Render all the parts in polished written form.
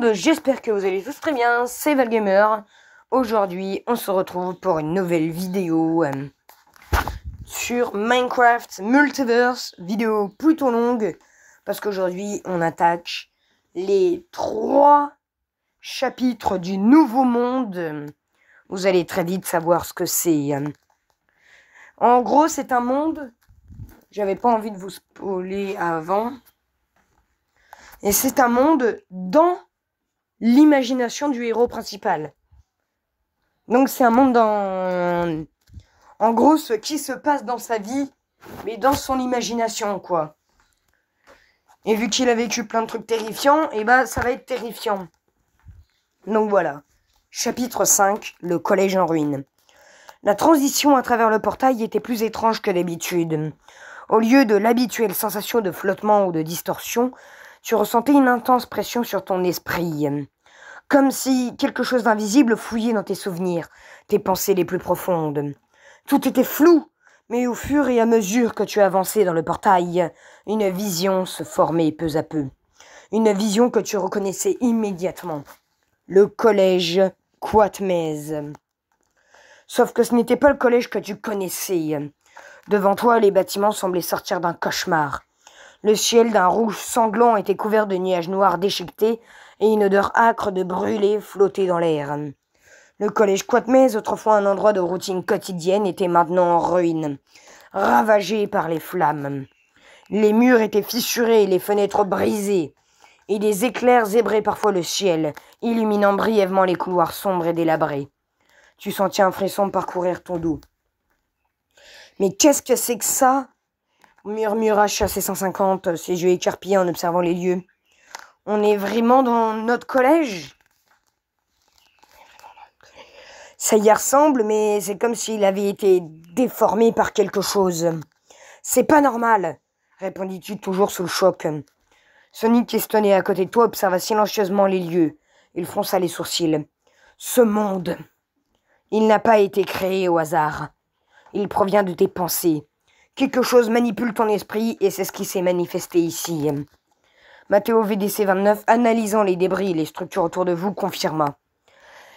J'espère que vous allez tous très bien, c'est Valgamer. Aujourd'hui, on se retrouve pour une nouvelle vidéo sur Minecraft Multiverse. Vidéo plutôt longue, parce qu'aujourd'hui, on attaque les 3 chapitres du Nouveau Monde. Vous allez très vite savoir ce que c'est. En gros, c'est un monde, j'avais pas envie de vous spoiler avant, et c'est un monde dans l'imagination du héros principal. Donc c'est un monde dans... En gros, ce qui se passe dans sa vie, mais dans son imagination, quoi. Et vu qu'il a vécu plein de trucs terrifiants, et bah ça va être terrifiant. Donc voilà. Chapitre 5, le collège en ruine. La transition à travers le portail était plus étrange que d'habitude. Au lieu de l'habituelle sensation de flottement ou de distorsion, tu ressentais une intense pression sur ton esprit. Comme si quelque chose d'invisible fouillait dans tes souvenirs, tes pensées les plus profondes. Tout était flou, mais au fur et à mesure que tu avançais dans le portail, une vision se formait peu à peu. Une vision que tu reconnaissais immédiatement. Le collège Quatmez. Sauf que ce n'était pas le collège que tu connaissais. Devant toi, les bâtiments semblaient sortir d'un cauchemar. Le ciel d'un rouge sanglant était couvert de nuages noirs déchiquetés et une odeur âcre de brûlé flottait dans l'air. Le collège Quatmez, autrefois un endroit de routine quotidienne, était maintenant en ruine, ravagé par les flammes. Les murs étaient fissurés et les fenêtres brisées, et des éclairs zébraient parfois le ciel, illuminant brièvement les couloirs sombres et délabrés. Tu sentis un frisson parcourir ton dos. « Mais qu'est-ce que c'est que ça ?» murmura Chassé 150, ses yeux écarpillés en observant les lieux. « On est vraiment dans notre collège ?» Ça y ressemble, mais c'est comme s'il avait été déformé par quelque chose. « C'est pas normal !» répondis-tu toujours sous le choc. Sonic, qui se tenait à côté de toi, observa silencieusement les lieux. Il fronça les sourcils. « Ce monde, il n'a pas été créé au hasard. Il provient de tes pensées. Quelque chose manipule ton esprit et c'est ce qui s'est manifesté ici. » Mathéo VDC29, analysant les débris et les structures autour de vous, confirma.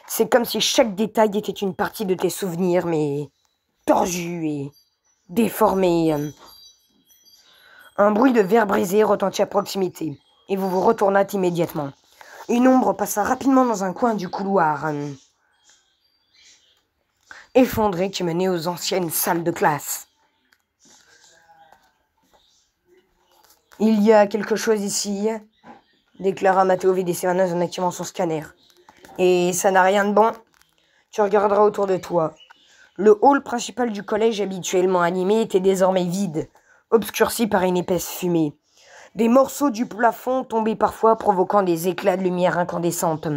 C'est comme si chaque détail était une partie de tes souvenirs, mais tordu et déformé. Un bruit de verre brisé retentit à proximité, et vous vous retournâtes immédiatement. Une ombre passa rapidement dans un coin du couloir effondré qui menait aux anciennes salles de classe. « Il y a quelque chose ici, » déclara Mathéo VDC29 en activant son scanner. « Et ça n'a rien de bon. Tu regarderas autour de toi. » Le hall principal du collège, habituellement animé, était désormais vide, obscurci par une épaisse fumée. Des morceaux du plafond tombaient parfois, provoquant des éclats de lumière incandescente.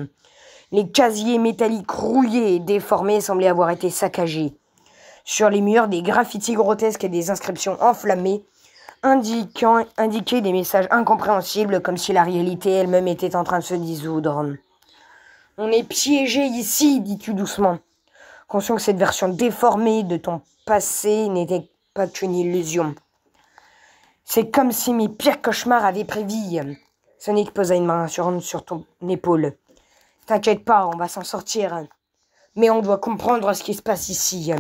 Les casiers métalliques rouillés et déformés semblaient avoir été saccagés. Sur les murs, des graffitis grotesques et des inscriptions enflammées indiquaient des messages incompréhensibles, comme si la réalité elle-même était en train de se dissoudre. « On est piégé ici, dis-tu doucement, conscient que cette version déformée de ton passé n'était pas qu'une illusion. C'est comme si mes pires cauchemars avaient pris vie. » Sonic posa une main rassurante sur ton épaule. « T'inquiète pas, on va s'en sortir. Mais on doit comprendre ce qui se passe ici. »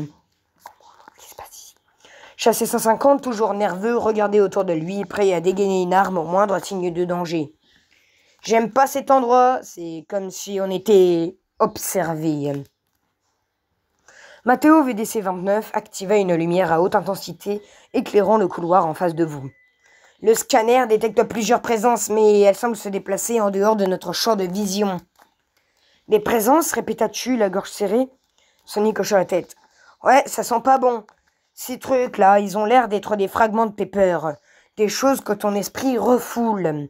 Chassé 150, toujours nerveux, regardait autour de lui, prêt à dégainer une arme au moindre signe de danger. « J'aime pas cet endroit, c'est comme si on était observé. » Mathéo VDC29 activa une lumière à haute intensité, éclairant le couloir en face de vous. Le scanner détecte plusieurs présences, mais elles semblent se déplacer en dehors de notre champ de vision. « Des présences ?» répéta-tu, la gorge serrée. Sonic hocha la tête. « Ouais, ça sent pas bon. Ces trucs-là, ils ont l'air d'être des fragments de tes peurs, des choses que ton esprit refoule. »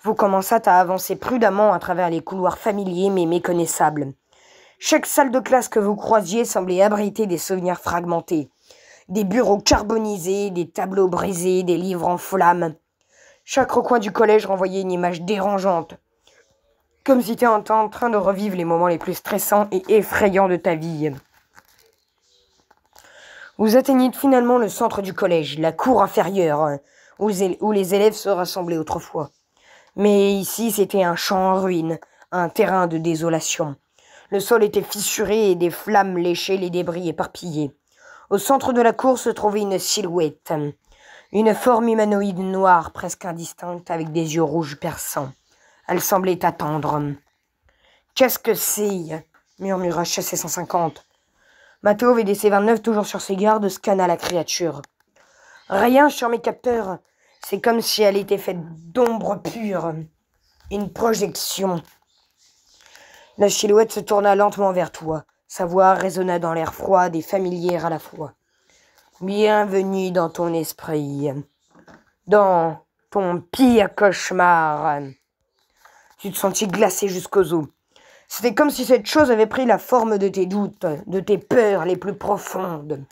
Vous commençâtes à avancer prudemment à travers les couloirs familiers mais méconnaissables. Chaque salle de classe que vous croisiez semblait abriter des souvenirs fragmentés. Des bureaux carbonisés, des tableaux brisés, des livres en flammes. Chaque recoin du collège renvoyait une image dérangeante, comme si tu étais en train de revivre les moments les plus stressants et effrayants de ta vie. Vous atteignez finalement le centre du collège, la cour inférieure, où les élèves se rassemblaient autrefois. Mais ici, c'était un champ en ruine, un terrain de désolation. Le sol était fissuré et des flammes léchaient les débris éparpillés. Au centre de la cour se trouvait une silhouette, une forme humanoïde noire presque indistincte avec des yeux rouges perçants. Elle semblait attendre. « Qu'est-ce que c'est ?» murmura Chassé 150. Matteo VDC 29, toujours sur ses gardes, scanna la créature. « Rien sur mes capteurs. C'est comme si elle était faite d'ombre pure. Une projection. » La silhouette se tourna lentement vers toi. Sa voix résonna dans l'air froid et familier à la fois. « Bienvenue dans ton esprit. Dans ton pire cauchemar. » Tu te sentis glacé jusqu'aux os. C'était comme si cette chose avait pris la forme de tes doutes, de tes peurs les plus profondes.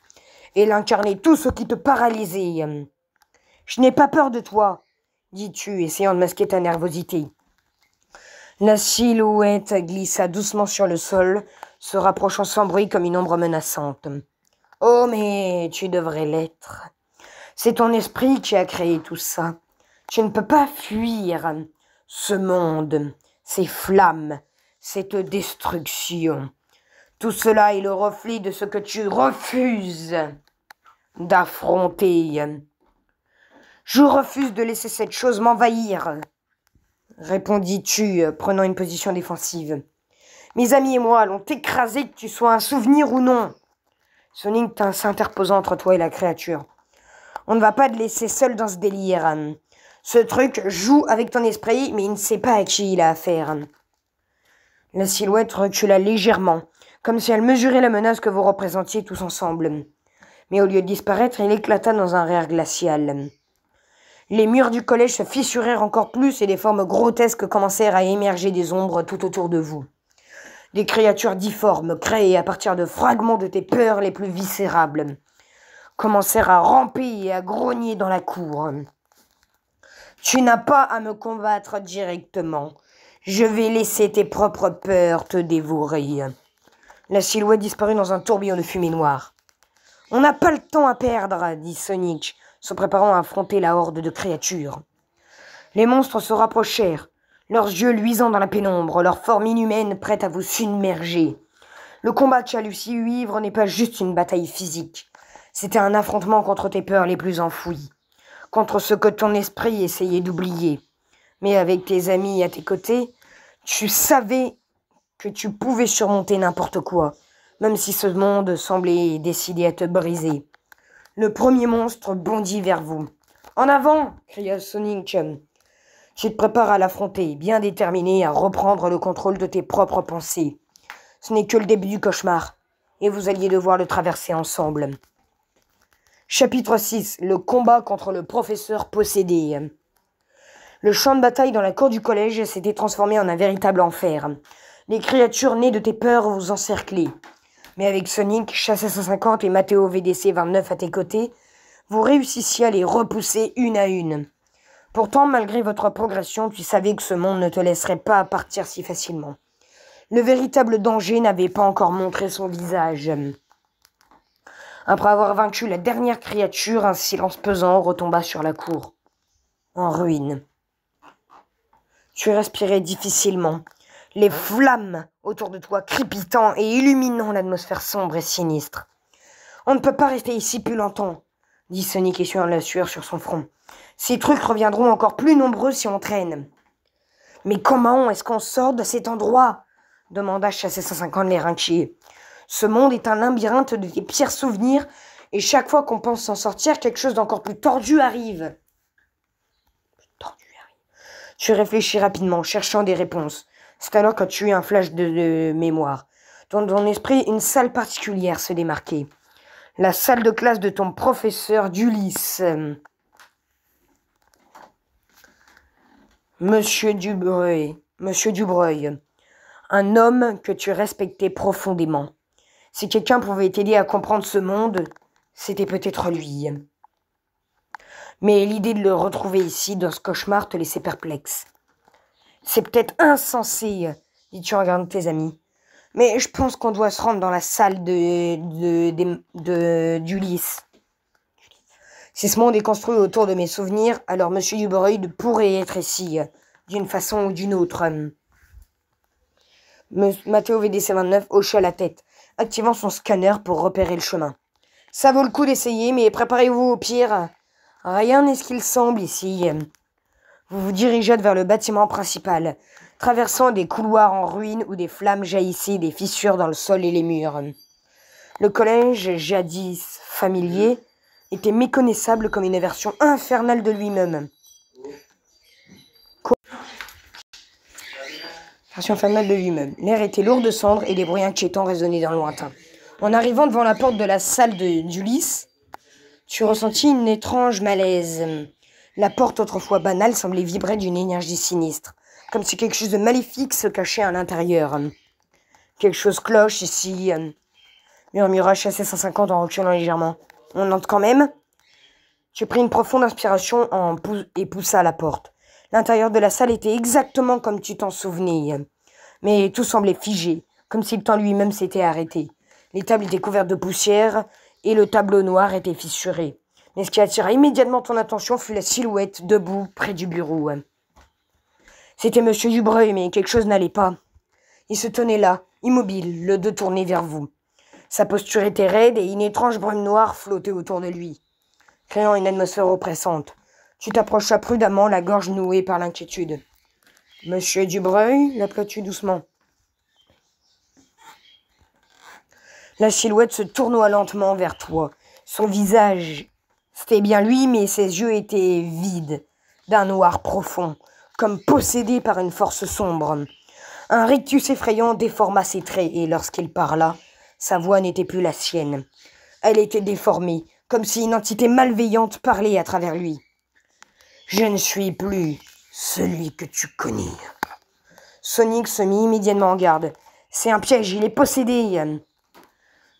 Et elle incarnait tout ce qui te paralysait. « Je n'ai pas peur de toi, » dis-tu, essayant de masquer ta nervosité. La silhouette glissa doucement sur le sol, se rapprochant sans bruit comme une ombre menaçante. « Oh, mais tu devrais l'être. C'est ton esprit qui a créé tout ça. Tu ne peux pas fuir ce monde, ces flammes, cette destruction. Tout cela est le reflet de ce que tu refuses d'affronter. » « Je refuse de laisser cette chose m'envahir, » répondis-tu, prenant une position défensive. « Mes amis et moi allons t'écraser, que tu sois un souvenir ou non. » Sonic s'interposa entre toi et la créature. « On ne va pas te laisser seul dans ce délire. Ce truc joue avec ton esprit, mais il ne sait pas à qui il a affaire. » La silhouette recula légèrement, comme si elle mesurait la menace que vous représentiez tous ensemble. Mais au lieu de disparaître, il éclata dans un rire glacial. Les murs du collège se fissurèrent encore plus et des formes grotesques commencèrent à émerger des ombres tout autour de vous. Des créatures difformes, créées à partir de fragments de tes peurs les plus viscérables, commencèrent à ramper et à grogner dans la cour. « Tu n'as pas à me combattre directement. Je vais laisser tes propres peurs te dévorer. » La silhouette disparut dans un tourbillon de fumée noire. « On n'a pas le temps à perdre, » dit Sonic, se préparant à affronter la horde de créatures. Les monstres se rapprochèrent, leurs yeux luisant dans la pénombre, leur forme inhumaine prête à vous submerger. Le combat qui allait suivre n'est pas juste une bataille physique. C'était un affrontement contre tes peurs les plus enfouies, contre ce que ton esprit essayait d'oublier. Mais avec tes amis à tes côtés, tu savais que tu pouvais surmonter n'importe quoi, même si ce monde semblait décidé à te briser. Le premier monstre bondit vers vous. « En avant !» cria Sonic. Tu te prépares à l'affronter, bien déterminé à reprendre le contrôle de tes propres pensées. Ce n'est que le début du cauchemar, et vous alliez devoir le traverser ensemble. Chapitre 6. Le combat contre le professeur possédé. Le champ de bataille dans la cour du collège s'était transformé en un véritable enfer. Les créatures nées de tes peurs vous encerclaient. Mais avec Sonic, Chassé 150 et Matteo VDC 29 à tes côtés, vous réussissiez à les repousser une à une. Pourtant, malgré votre progression, tu savais que ce monde ne te laisserait pas partir si facilement. Le véritable danger n'avait pas encore montré son visage. Après avoir vaincu la dernière créature, un silence pesant retomba sur la cour, en ruine. Tu respirais difficilement, les flammes autour de toi crépitant et illuminant l'atmosphère sombre et sinistre. « On ne peut pas rester ici plus longtemps, » dit Sonic essuyant la sueur sur son front. « Ces trucs reviendront encore plus nombreux si on traîne. »« Mais comment est-ce qu'on sort de cet endroit ?» demanda Chassé 150 l'air inquiet. « Ce monde est un labyrinthe de tes pires souvenirs, et chaque fois qu'on pense s'en sortir, quelque chose d'encore plus tordu arrive. » Tu réfléchis rapidement, cherchant des réponses. C'est alors que tu as eu un flash de mémoire. Dans ton esprit, une salle particulière se démarquait. La salle de classe de ton professeur d'Ulysse. Monsieur Dubreuil. Un homme que tu respectais profondément. Si quelqu'un pouvait t'aider à comprendre ce monde, c'était peut-être lui. Mais l'idée de le retrouver ici, dans ce cauchemar, te laissait perplexe. C'est peut-être insensé, dis-tu en regardant tes amis. Mais je pense qu'on doit se rendre dans la salle d'Ulysse. Si ce monde est construit autour de mes souvenirs, alors Monsieur Dubreuil pourrait être ici, d'une façon ou d'une autre. Matteo VDC29 hocha la tête, activant son scanner pour repérer le chemin. Ça vaut le coup d'essayer, mais préparez-vous au pire. Rien n'est ce qu'il semble ici. Vous vous dirigez vers le bâtiment principal, traversant des couloirs en ruine où des flammes jaillissaient des fissures dans le sol et les murs. Le collège, jadis familier, était méconnaissable comme une version infernale de lui-même. L'air était lourd de cendres et des bruits inquiétants résonnaient dans le lointain. En arrivant devant la porte de la salle d'Ulysse, tu ressentis une étrange malaise. La porte, autrefois banale, semblait vibrer d'une énergie sinistre, comme si quelque chose de maléfique se cachait à l'intérieur. Quelque chose cloche ici, murmura HC150 en reculant légèrement. On entre quand même. Tu pris une profonde inspiration et poussa la porte. L'intérieur de la salle était exactement comme tu t'en souvenais, mais tout semblait figé, comme si le temps lui-même s'était arrêté. Les tables étaient couvertes de poussière et le tableau noir était fissuré. Mais ce qui attira immédiatement ton attention fut la silhouette debout près du bureau. C'était Monsieur Dubreuil, mais quelque chose n'allait pas. Il se tenait là, immobile, le dos tourné vers vous. Sa posture était raide et une étrange brume noire flottait autour de lui, créant une atmosphère oppressante. Tu t'approchas prudemment, la gorge nouée par l'inquiétude. « Monsieur Dubreuil » l'appela-tu doucement. La silhouette se tournoie lentement vers toi. Son visage, c'était bien lui, mais ses yeux étaient vides, d'un noir profond, comme possédé par une force sombre. Un rictus effrayant déforma ses traits, et lorsqu'il parla, sa voix n'était plus la sienne. Elle était déformée, comme si une entité malveillante parlait à travers lui. « Je ne suis plus celui que tu connais. » Sonic se mit immédiatement en garde. « C'est un piège, il est possédé. »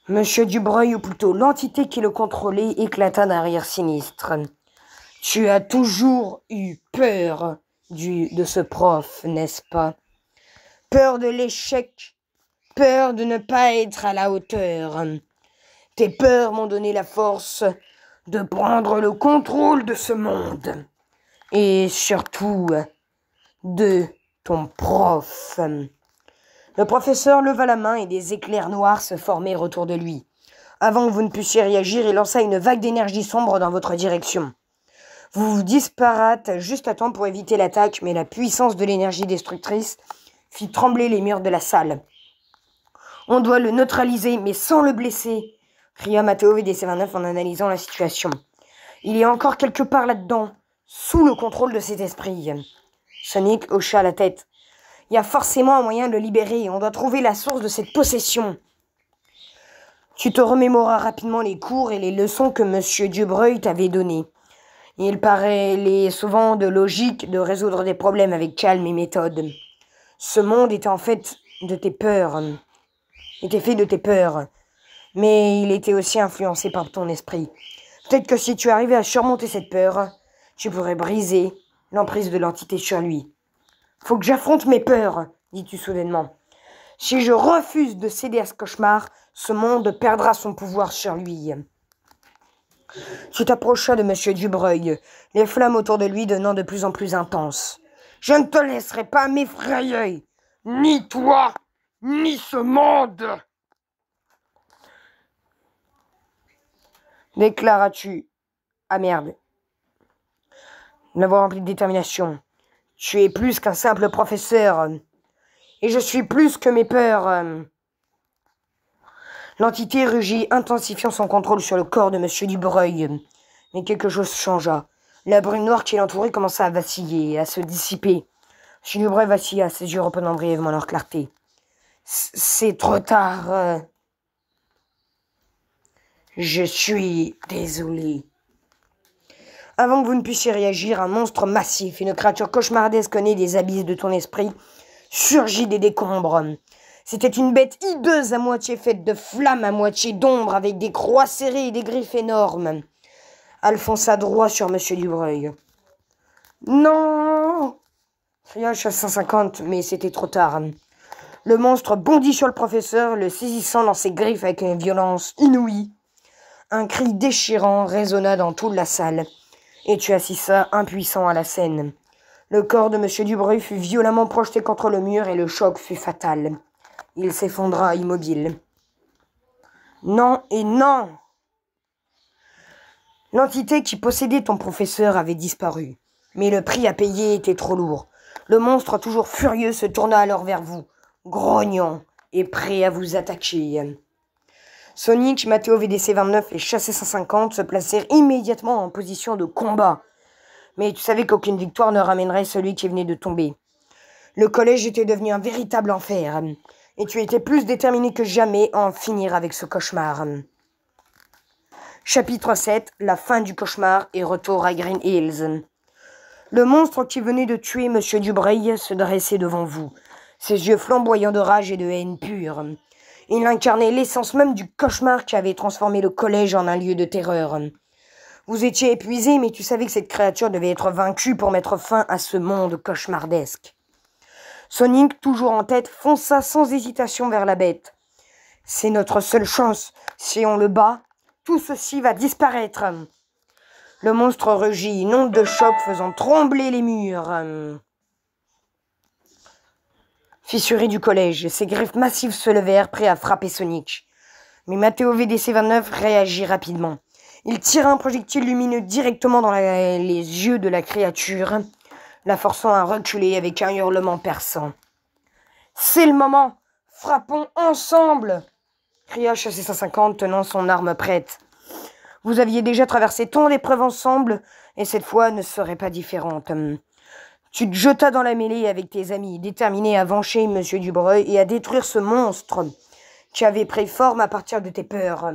Monsieur Dubreuil, ou plutôt l'entité qui le contrôlait, éclata d'un rire sinistre. « Tu as toujours eu peur de ce prof, n'est-ce pas? Peur de l'échec, peur de ne pas être à la hauteur. Tes peurs m'ont donné la force de prendre le contrôle de ce monde. Et surtout de ton prof. » Le professeur leva la main et des éclairs noirs se formèrent autour de lui. Avant que vous ne puissiez réagir, il lança une vague d'énergie sombre dans votre direction. Vous vous disparâtes juste à temps pour éviter l'attaque, mais la puissance de l'énergie destructrice fit trembler les murs de la salle. « On doit le neutraliser, mais sans le blesser !» cria Matteo VDC29 en analysant la situation. « Il est encore quelque part là-dedans, sous le contrôle de cet esprit. » Sonic hocha la tête. « Il y a forcément un moyen de le libérer. On doit trouver la source de cette possession. » Tu te remémoras rapidement les cours et les leçons que Monsieur Dubreuil t'avait données. Il parlait souvent de logique, de résoudre des problèmes avec calme et méthode. Ce monde était en fait de tes peurs. Était fait de tes peurs. Mais il était aussi influencé par ton esprit. Peut-être que si tu arrivais à surmonter cette peur, tu pourrais briser l'emprise de l'entité sur lui. « Faut que j'affronte mes peurs, » dis-tu soudainement. « Si je refuse de céder à ce cauchemar, ce monde perdra son pouvoir sur lui. » Tu t'approchas de Monsieur Dubreuil, les flammes autour de lui devenant de plus en plus intenses. « Je ne te laisserai pas m'effrayer, ni toi, ni ce monde !» déclaras-tu. « Ah merde !» La voix remplie de détermination. « Tu es plus qu'un simple professeur, et je suis plus que mes peurs. » L'entité rugit, intensifiant son contrôle sur le corps de Monsieur Dubreuil. Mais quelque chose changea. La brume noire qui l'entourait commença à vaciller, à se dissiper. Monsieur Dubreuil vacilla, ses yeux reprenant brièvement leur clarté. « C'est trop tard. Je suis désolé. » Avant que vous ne puissiez réagir, un monstre massif, une créature cauchemardesque née des abysses de ton esprit, surgit des décombres. C'était une bête hideuse à moitié faite de flammes, à moitié d'ombre, avec des croix serrées et des griffes énormes. Elle fonça droit sur Monsieur Dubreuil. « Non !» cria H150, mais c'était trop tard. Le monstre bondit sur le professeur, le saisissant dans ses griffes avec une violence inouïe. Un cri déchirant résonna dans toute la salle, et tu assistas impuissant à la scène. Le corps de M. Dubreuil fut violemment projeté contre le mur et le choc fut fatal. Il s'effondra immobile. Non et non! L'entité qui possédait ton professeur avait disparu, mais le prix à payer était trop lourd. Le monstre, toujours furieux, se tourna alors vers vous, grognant et prêt à vous attaquer. Sonic, Matteo VDC-29 et Chassé 150 se placèrent immédiatement en position de combat. Mais tu savais qu'aucune victoire ne ramènerait celui qui venait de tomber. Le collège était devenu un véritable enfer, et tu étais plus déterminé que jamais à en finir avec ce cauchemar. Chapitre 7, la fin du cauchemar et retour à Green Hills. Le monstre qui venait de tuer M. Dubreuil se dressait devant vous, ses yeux flamboyants de rage et de haine pure. Il incarnait l'essence même du cauchemar qui avait transformé le collège en un lieu de terreur. Vous étiez épuisé, mais tu savais que cette créature devait être vaincue pour mettre fin à ce monde cauchemardesque. Sonic, toujours en tête, fonça sans hésitation vers la bête. C'est notre seule chance. Si on le bat, tout ceci va disparaître. Le monstre rugit, une onde de choc faisant trembler les murs. Fissuré du collège, ses griffes massives se levèrent, prêts à frapper Sonic. Mais Matteo VDC-29 réagit rapidement. Il tira un projectile lumineux directement dans les yeux de la créature, la forçant à reculer avec un hurlement perçant. « C'est le moment! Frappons ensemble !» cria Chassé 150 tenant son arme prête. Vous aviez déjà traversé tant d'épreuves ensemble, et cette fois ne serait pas différente. Tu te jetas dans la mêlée avec tes amis, déterminé à venger M. Dubreuil et à détruire ce monstre qui avait pris forme à partir de tes peurs.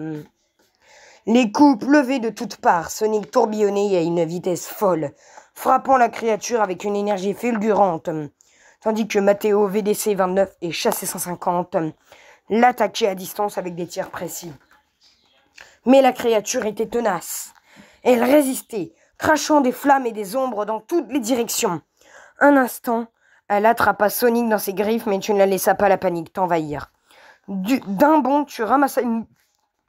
Les coups pleuvaient de toutes parts, Sonic tourbillonnait à une vitesse folle, frappant la créature avec une énergie fulgurante, tandis que Matteo VDC-29 et Chassé 150 l'attaquaient à distance avec des tirs précis. Mais la créature était tenace. Elle résistait, crachant des flammes et des ombres dans toutes les directions. Un instant, elle attrapa Sonic dans ses griffes, mais tu ne la laissas pas la panique t'envahir. D'un bond, tu ramassas une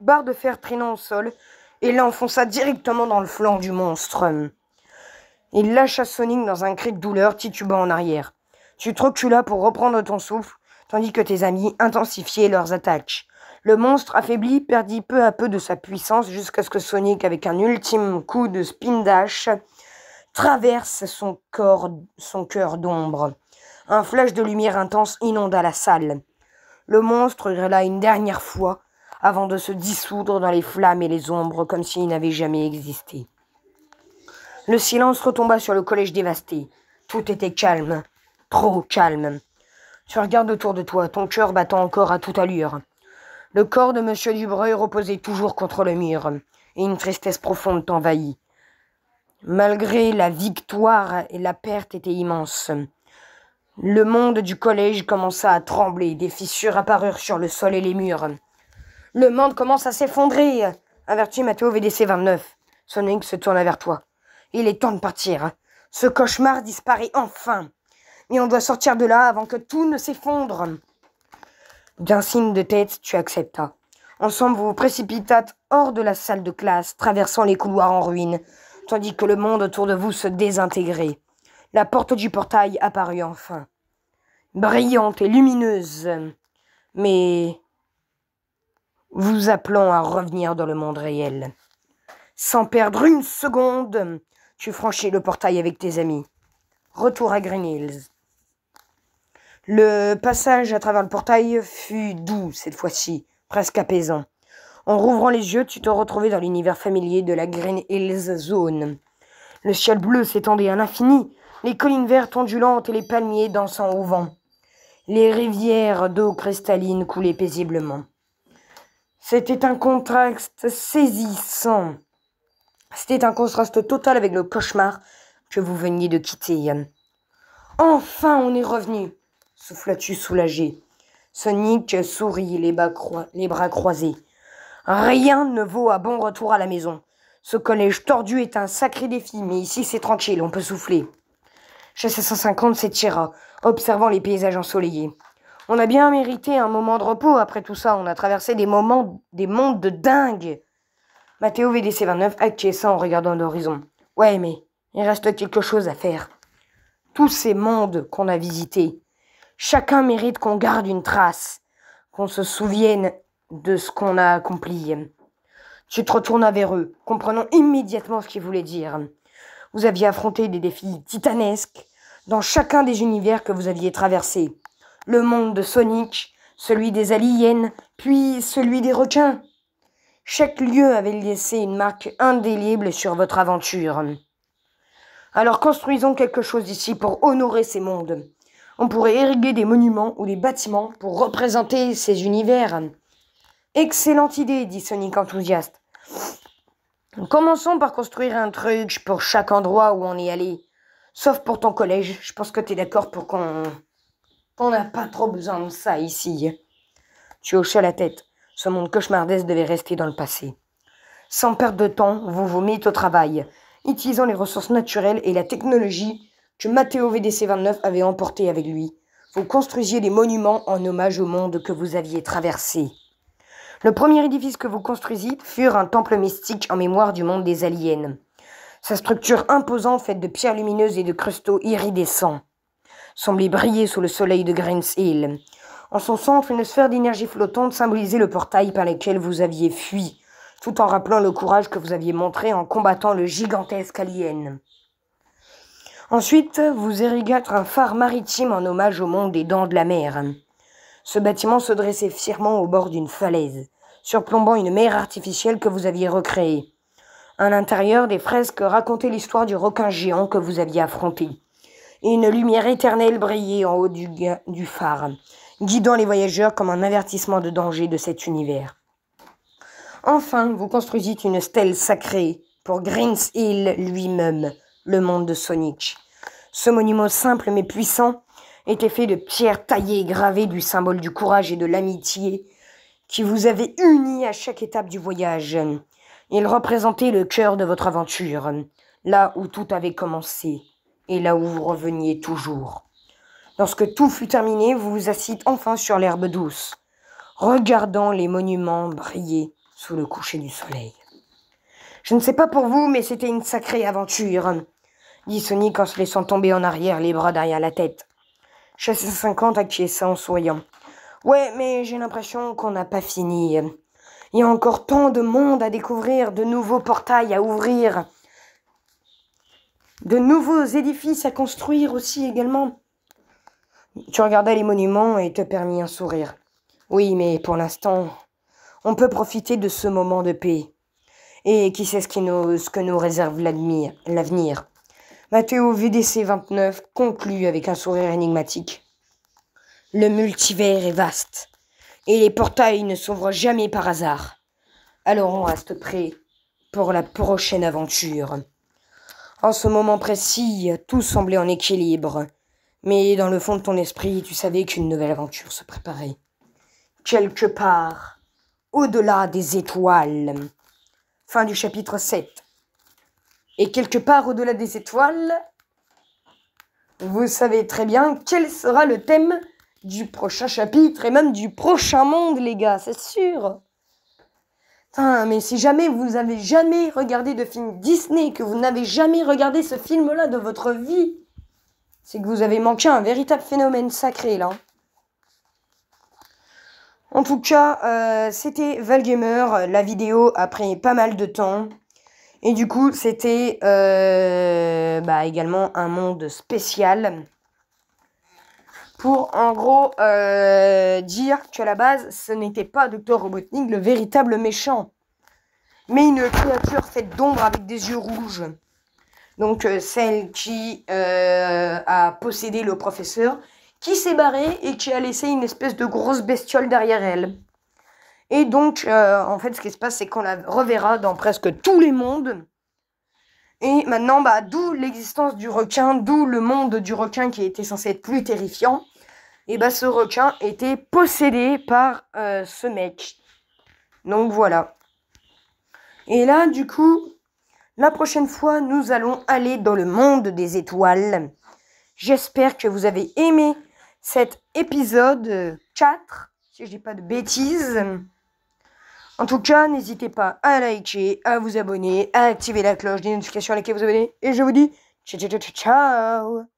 barre de fer traînant au sol et l'enfonça directement dans le flanc du monstre. Il lâcha Sonic dans un cri de douleur, titubant en arrière. Tu te reculas pour reprendre ton souffle, tandis que tes amis intensifiaient leurs attaques. Le monstre affaibli perdit peu à peu de sa puissance jusqu'à ce que Sonic, avec un ultime coup de spin dash, traverse son cœur d'ombre. Un flash de lumière intense inonda la salle. Le monstre grêla une dernière fois avant de se dissoudre dans les flammes et les ombres comme s'il n'avait jamais existé. Le silence retomba sur le collège dévasté. Tout était calme, trop calme. Tu regardes autour de toi, ton cœur battant encore à toute allure. Le corps de M. Dubreuil reposait toujours contre le mur, et une tristesse profonde t'envahit. Malgré la victoire, la perte était immense. Le monde du collège commença à trembler, des fissures apparurent sur le sol et les murs. « Le monde commence à s'effondrer !» avertit Matteo VDC-29. Sonic se tourna vers toi. « Il est temps de partir. Ce cauchemar disparaît enfin. Mais on doit sortir de là avant que tout ne s'effondre. » D'un signe de tête, tu acceptas. Ensemble, vous vous précipitâtes hors de la salle de classe, traversant les couloirs en ruine, tandis que le monde autour de vous se désintégrait. La porte du portail apparut enfin, brillante et lumineuse, mais vous appelant à revenir dans le monde réel. Sans perdre une seconde, tu franchis le portail avec tes amis. Retour à Green Hills. Le passage à travers le portail fut doux cette fois-ci, presque apaisant. En rouvrant les yeux, tu te retrouvais dans l'univers familier de la Green Hills Zone. Le ciel bleu s'étendait à l'infini, les collines vertes ondulantes et les palmiers dansant au vent. Les rivières d'eau cristalline coulaient paisiblement. C'était un contraste saisissant. C'était un contraste total avec le cauchemar que vous veniez de quitter. Enfin, on est revenu, soufflas-tu soulagé. Sonic sourit, les bras croisés. Rien ne vaut un bon retour à la maison. Ce collège tordu est un sacré défi, mais ici c'est tranquille, on peut souffler. Chassé 150 s'étira, observant les paysages ensoleillés. On a bien mérité un moment de repos après tout ça, on a traversé des mondes de dingue. Matteo VDC-29 acquiesça en regardant l'horizon. Ouais, mais il reste quelque chose à faire. tous ces mondes qu'on a visités. Chacun mérite qu'on garde une trace, qu'on se souvienne de ce qu'on a accompli. Tu te retournas vers eux, comprenant immédiatement ce qu'ils voulaient dire. Vous aviez affronté des défis titanesques dans chacun des univers que vous aviez traversés. Le monde de Sonic, celui des aliens, puis celui des requins. Chaque lieu avait laissé une marque indélébile sur votre aventure. Alors construisons quelque chose ici pour honorer ces mondes. On pourrait ériguer des monuments ou des bâtiments pour représenter ces univers. Excellente idée, dit Sonic enthousiaste. Commençons par construire un truc pour chaque endroit où on est allé. Sauf pour ton collège, je pense que t'es d'accord pour qu'on n'a pas trop besoin de ça ici. Tu hochas la tête. Ce monde cauchemardesque devait rester dans le passé. Sans perdre de temps, vous vous mîtes au travail, utilisant les ressources naturelles et la technologie que Matteo VDC-29 avait emporté avec lui. Vous construisiez des monuments en hommage au monde que vous aviez traversé. Le premier édifice que vous construisîtes fut un temple mystique en mémoire du monde des aliens. Sa structure imposante, faite de pierres lumineuses et de cristaux iridescents, semblait briller sous le soleil de Green's Hill. En son centre, une sphère d'énergie flottante symbolisait le portail par lequel vous aviez fui, tout en rappelant le courage que vous aviez montré en combattant le gigantesque alien. Ensuite, vous érigâtes un phare maritime en hommage au monde des dents de la mer. Ce bâtiment se dressait fièrement au bord d'une falaise, surplombant une mer artificielle que vous aviez recréée. À l'intérieur, des fresques racontaient l'histoire du requin géant que vous aviez affronté. Et une lumière éternelle brillait en haut du phare, guidant les voyageurs comme un avertissement de danger de cet univers. Enfin, vous construisîtes une stèle sacrée pour Green's Hill lui-même, le monde de Sonic. Ce monument simple mais puissant était fait de pierres taillées et gravées du symbole du courage et de l'amitié qui vous avait unis à chaque étape du voyage. Il représentait le cœur de votre aventure, là où tout avait commencé et là où vous reveniez toujours. Lorsque tout fut terminé, vous vous assîtes enfin sur l'herbe douce, regardant les monuments briller sous le coucher du soleil. Je ne sais pas pour vous, mais c'était une sacrée aventure, dit Sonic en se laissant tomber en arrière, les bras derrière la tête. Chassé 50 acquiesça en souriant. Ouais, mais j'ai l'impression qu'on n'a pas fini. Il y a encore tant de monde à découvrir, de nouveaux portails à ouvrir, de nouveaux édifices à construire aussi également. Tu regardais les monuments et te permis un sourire. Oui, mais pour l'instant, on peut profiter de ce moment de paix. Et qui sait ce que nous réserve l'avenir. Matteo VDC-29 conclut avec un sourire énigmatique. Le multivers est vaste, et les portails ne s'ouvrent jamais par hasard. Alors on reste prêt pour la prochaine aventure. En ce moment précis, tout semblait en équilibre, mais dans le fond de ton esprit, tu savais qu'une nouvelle aventure se préparait. Quelque part, au-delà des étoiles. Fin du chapitre 7. Et quelque part au-delà des étoiles, vous savez très bien quel sera le thème du prochain chapitre et même du prochain monde, les gars, c'est sûr. Putain, mais si jamais vous avez jamais regardé de film Disney, que vous n'avez jamais regardé ce film-là de votre vie, c'est que vous avez manqué un véritable phénomène sacré, là. En tout cas, c'était Valgamer, la vidéo après pas mal de temps. Et du coup, c'était également un monde spécial. Pour, en gros, dire qu'à la base, ce n'était pas Dr. Robotnik le véritable méchant. Mais une créature faite d'ombre avec des yeux rouges. Donc, celle qui a possédé le professeur, qui s'est barrée et qui a laissé une espèce de grosse bestiole derrière elle. Et donc, en fait, ce qui se passe, c'est qu'on la reverra dans presque tous les mondes. Et maintenant, d'où l'existence du requin, d'où le monde du requin qui était censé être plus terrifiant. Et ce requin était possédé par ce mec. Donc voilà. Et là, du coup, la prochaine fois, nous allons aller dans le monde des étoiles. J'espère que vous avez aimé cet épisode 4, si je dis pas de bêtises. En tout cas, n'hésitez pas à liker, à vous abonner, à activer la cloche des notifications à laquelle vous abonnez. Et je vous dis ciao ciao ciao ciao.